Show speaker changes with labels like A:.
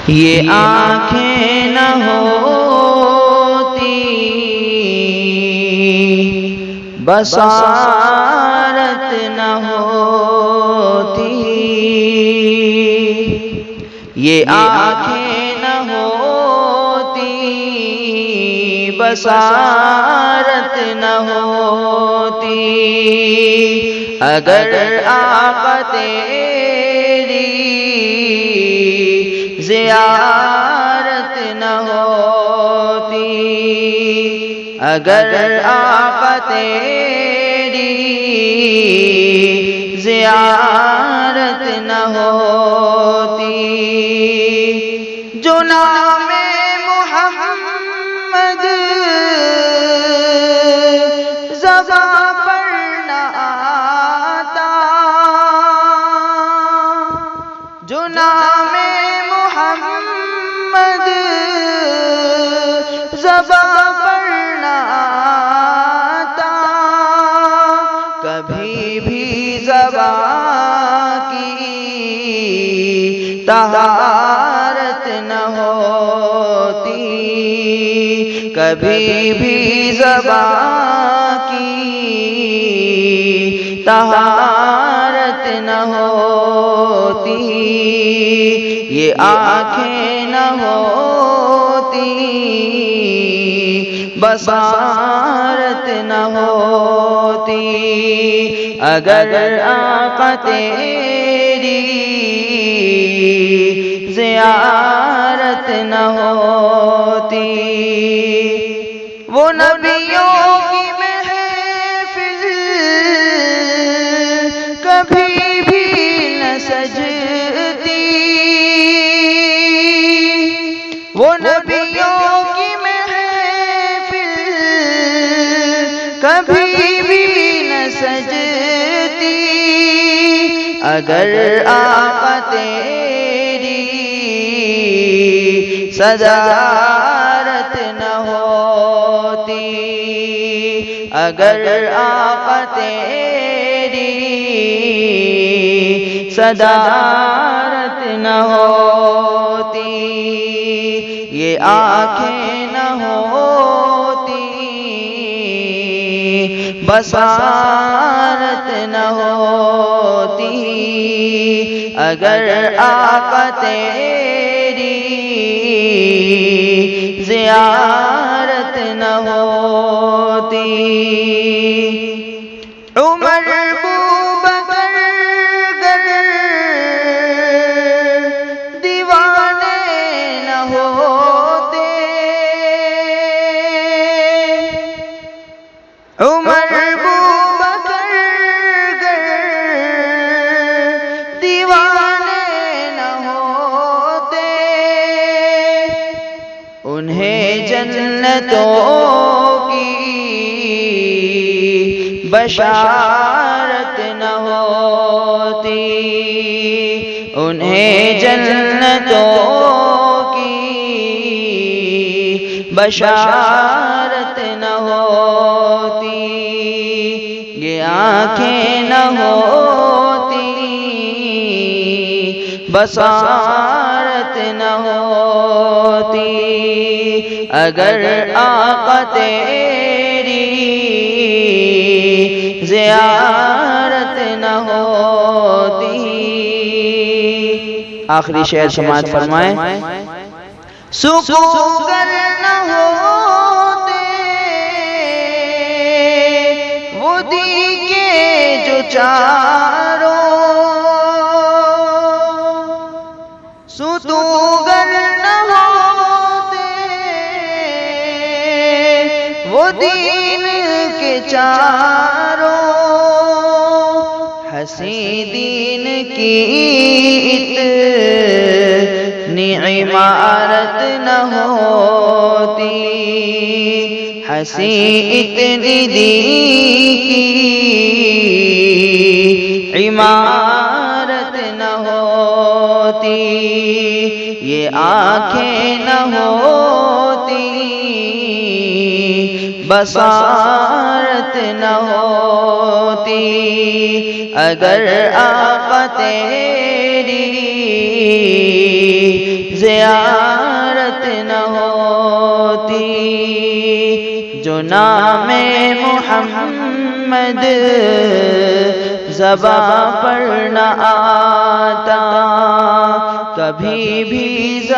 A: یہ آنکھیں نہ ہوتی بصارت نہ ہوتی، یہ آنکھیں نہ ہوتی بصارت نہ ہوتی، اگر آقا تیری زیارت نہ ہوتی، اگر آقا تیری زیارت نہ ہوتی، جو نام محمد زباں پر نہ آتا، جو نام محمد زباں پر نہ آتا، کبھی بھی زباں کی طہارت نہ ہوتی، کبھی بھی زباں کی طہارت نہ ہوتی، یہ آنکھیں نہ ہوتی بصارت نہ ہوتی، اگر آقا تیری زیارت نہ ہوتی، وہ نبیوں کی محفل کبھی بھی نہ سجتی، وہ نبیوں کی محفل کبھی بھی نہ سجتی، اگر آقا تیری صدارت نہ ہوتی، اگر آقا تیری صدارت نہ ہوتی، یہ آنکھیں نہ ہوتی بصارت نہ ہوتی، اگر آقا تیری زیارت نہ ہوتی، عمر ابوبکر گر دیوانے نہ ہوتے، عمر ابوبکر گر دیوانے نہ ہوتے، انہیں جنتوں کی بشارت نہ ہوتی، انہیں جنتوں کی بشارت نہ ہوتی، یہ آنکھیں نہ ہوتی بصارت نہ ہوتی، اگر آقا تیری زیارت نہ ہوتی۔ آخری شعر سماعت فرمائیں، سکون گر نہ ہوتے وہ دیگے جو چاروں، ستوگر نہ ہوتے وہ دین کے چاروں، ہنسی دین کی اتنی عمارت نہ ہوتی، ہنسی اتنی دین کی عمارت نہ ہوتی، یہ آنکھیں نہ ہوتی بصارت نہ ہوتی، اگر آقا تیری زیارت نہ ہوتی، جو نام محمد زباں پر نہ آتا، کبھی بھی